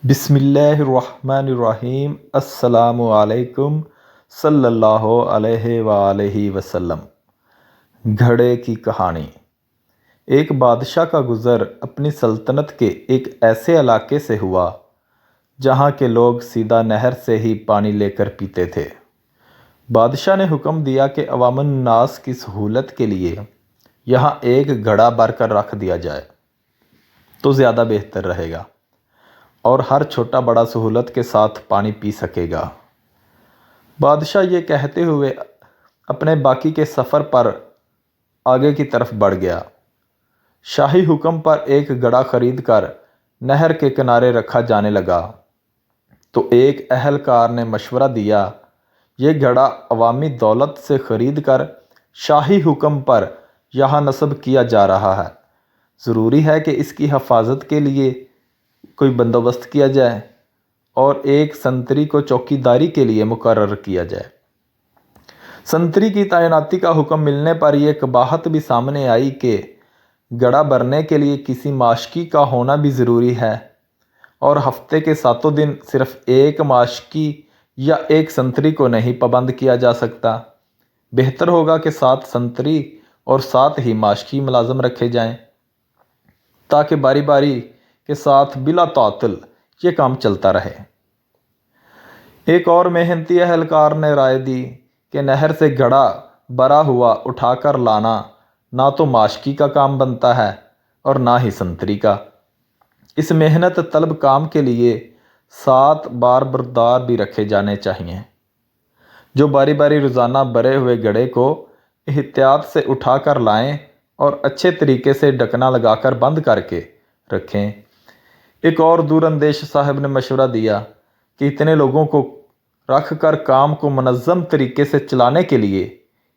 بسم اللہ الرحمن الرحیم۔ السلام علیکم صلی اللہ علیہ وآلہ وسلم۔ گھڑے کی کہانی۔ ایک بادشاہ کا گزر اپنی سلطنت کے ایک ایسے علاقے سے ہوا جہاں کے لوگ سیدھا نہر سے ہی پانی لے کر پیتے تھے۔ بادشاہ نے حکم دیا کہ عوام الناس کی سہولت کے لیے یہاں ایک گھڑا بھر کر رکھ دیا جائے تو زیادہ بہتر رہے گا اور ہر چھوٹا بڑا سہولت کے ساتھ پانی پی سکے گا۔ بادشاہ یہ کہتے ہوئے اپنے باقی کے سفر پر آگے کی طرف بڑھ گیا۔ شاہی حکم پر ایک گھڑا خرید کر نہر کے کنارے رکھا جانے لگا تو ایک اہلکار نے مشورہ دیا، یہ گھڑا عوامی دولت سے خرید کر شاہی حکم پر یہاں نصب کیا جا رہا ہے، ضروری ہے کہ اس کی حفاظت کے لیے کوئی بندوبست کیا جائے اور ایک سنتری کو چوکی داری کے لیے مقرر کیا جائے۔ سنتری کی تعیناتی کا حکم ملنے پر یہ قباحت بھی سامنے آئی کہ گھڑا بھرنے کے لیے کسی ماشکی کا ہونا بھی ضروری ہے اور ہفتے کے 7 دن صرف ایک ماشکی یا ایک سنتری کو نہیں پابند کیا جا سکتا۔ بہتر ہوگا کہ 7 سنتری اور 7 ہی ماشکی ملازم رکھے جائیں تاکہ باری باری کے ساتھ بلا تعطل یہ کام چلتا رہے۔ ایک اور محنتی اہلکار نے رائے دی کہ نہر سے گھڑا بھرا ہوا اٹھا کر لانا نہ تو ماشکی کا کام بنتا ہے اور نہ ہی سنتری کا۔ اس محنت طلب کام کے لیے 7 بار بردار بھی رکھے جانے چاہئیں جو باری باری روزانہ بھرے ہوئے گھڑے کو احتیاط سے اٹھا کر لائیں اور اچھے طریقے سے ڈھکنا لگا کر بند کر کے رکھیں۔ ایک اور دور اندیش صاحب نے مشورہ دیا کہ اتنے لوگوں کو رکھ کر کام کو منظم طریقے سے چلانے کے لیے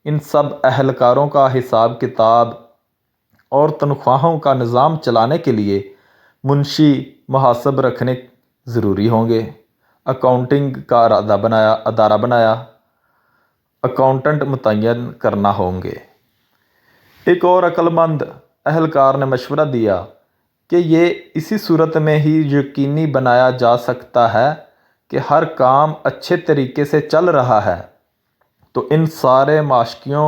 ان سب اہلکاروں کا حساب کتاب اور تنخواہوں کا نظام چلانے کے لیے منشی محاسب رکھنے ضروری ہوں گے۔ اکاؤنٹنگ کا ادارہ بنایا، اکاؤنٹنٹ متعین کرنا ہوں گے۔ ایک اور عقل مند اہلکار نے مشورہ دیا کہ یہ اسی صورت میں ہی یقینی بنایا جا سکتا ہے کہ ہر کام اچھے طریقے سے چل رہا ہے تو ان سارے ماشکیوں،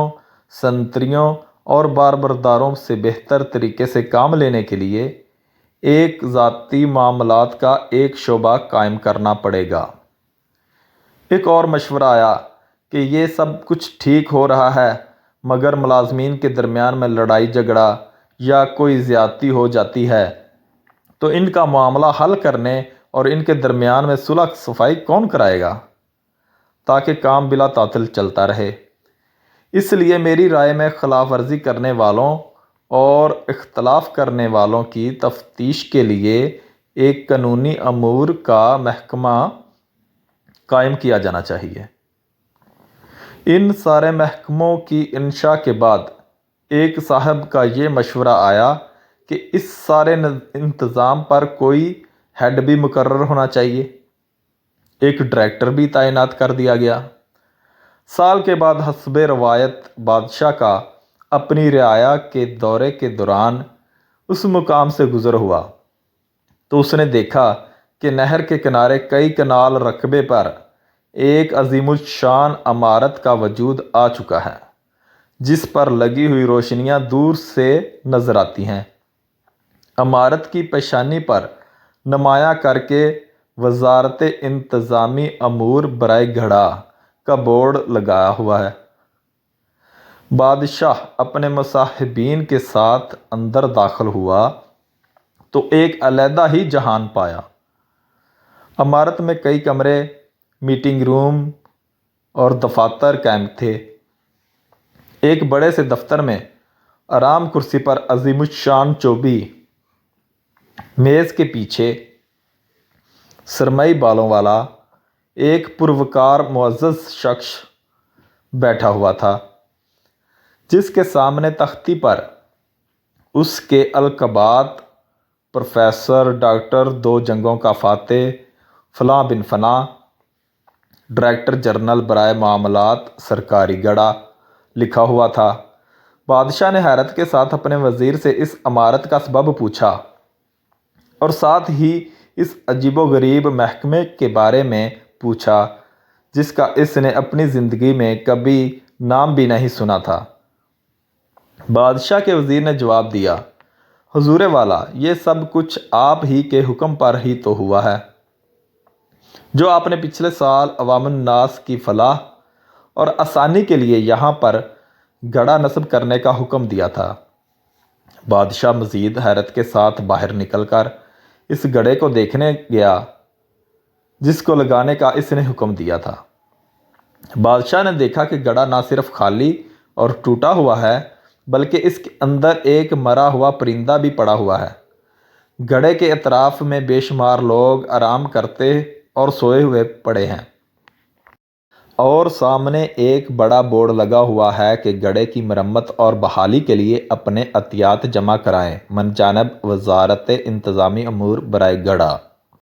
سنتریوں اور بار برداروں سے بہتر طریقے سے کام لینے کے لیے ایک ذاتی معاملات کا ایک شعبہ قائم کرنا پڑے گا۔ ایک اور مشورہ آیا کہ یہ سب کچھ ٹھیک ہو رہا ہے مگر ملازمین کے درمیان میں لڑائی جھگڑا یا کوئی زیادتی ہو جاتی ہے تو ان کا معاملہ حل کرنے اور ان کے درمیان میں صلح صفائی کون کرائے گا تاکہ کام بلا تعطل چلتا رہے۔ اس لیے میری رائے میں خلاف ورزی کرنے والوں اور اختلاف کرنے والوں کی تفتیش کے لیے ایک قانونی امور کا محکمہ قائم کیا جانا چاہیے۔ ان سارے محکموں کی انشاء کے بعد ایک صاحب کا یہ مشورہ آیا کہ اس سارے انتظام پر کوئی ہیڈ بھی مقرر ہونا چاہیے۔ ایک ڈائریکٹر بھی تعینات کر دیا گیا۔ سال کے بعد حسب روایت بادشاہ کا اپنی رعایا کے دورے کے دوران اس مقام سے گزر ہوا تو اس نے دیکھا کہ نہر کے کنارے کئی کنال رقبے پر ایک عظیم الشان عمارت کا وجود آ چکا ہے جس پر لگی ہوئی روشنیاں دور سے نظر آتی ہیں۔ عمارت کی پیشانی پر نمایاں کر کے وزارت انتظامی امور برائے گھڑا کا بورڈ لگا ہوا ہے۔ بادشاہ اپنے مصاحبین کے ساتھ اندر داخل ہوا تو ایک علیحدہ ہی جہان پایا۔ عمارت میں کئی کمرے، میٹنگ روم اور دفاتر قائم تھے۔ ایک بڑے سے دفتر میں آرام کرسی پر عظیم الشان چوبی، میز کے پیچھے سرمئی بالوں والا ایک پروقار معزز شخص بیٹھا ہوا تھا جس کے سامنے تختی پر اس کے القابات پروفیسر، ڈاکٹر، 2 جنگوں کا فاتح، فلاں بن فلاں، ڈائریکٹر جنرل برائے معاملات سرکاری گھڑا لکھا ہوا تھا۔ بادشاہ نے حیرت کے ساتھ اپنے وزیر سے اس عمارت کا سبب پوچھا اور ساتھ ہی اس عجیب و غریب محکمے کے بارے میں پوچھا جس کا اس نے اپنی زندگی میں کبھی نام بھی نہیں سنا تھا۔ بادشاہ کے وزیر نے جواب دیا، حضور والا، یہ سب کچھ آپ ہی کے حکم پر ہی تو ہوا ہے، جو آپ نے پچھلے سال عوام الناس کی فلاح اور آسانی کے لیے یہاں پر گڑھا نصب کرنے کا حکم دیا تھا۔ بادشاہ مزید حیرت کے ساتھ باہر نکل کر اس گڑھے کو دیکھنے گیا جس کو لگانے کا اس نے حکم دیا تھا۔ بادشاہ نے دیکھا کہ گڑھا نہ صرف خالی اور ٹوٹا ہوا ہے بلکہ اس کے اندر ایک مرا ہوا پرندہ بھی پڑا ہوا ہے۔ گڑھے کے اطراف میں بے شمار لوگ آرام کرتے اور سوئے ہوئے پڑے ہیں، اور سامنے ایک بڑا بورڈ لگا ہوا ہے کہ گڑھے کی مرمت اور بحالی کے لیے اپنے عطیات جمع کرائیں من جانب وزارت انتظامی امور برائے گڑھا۔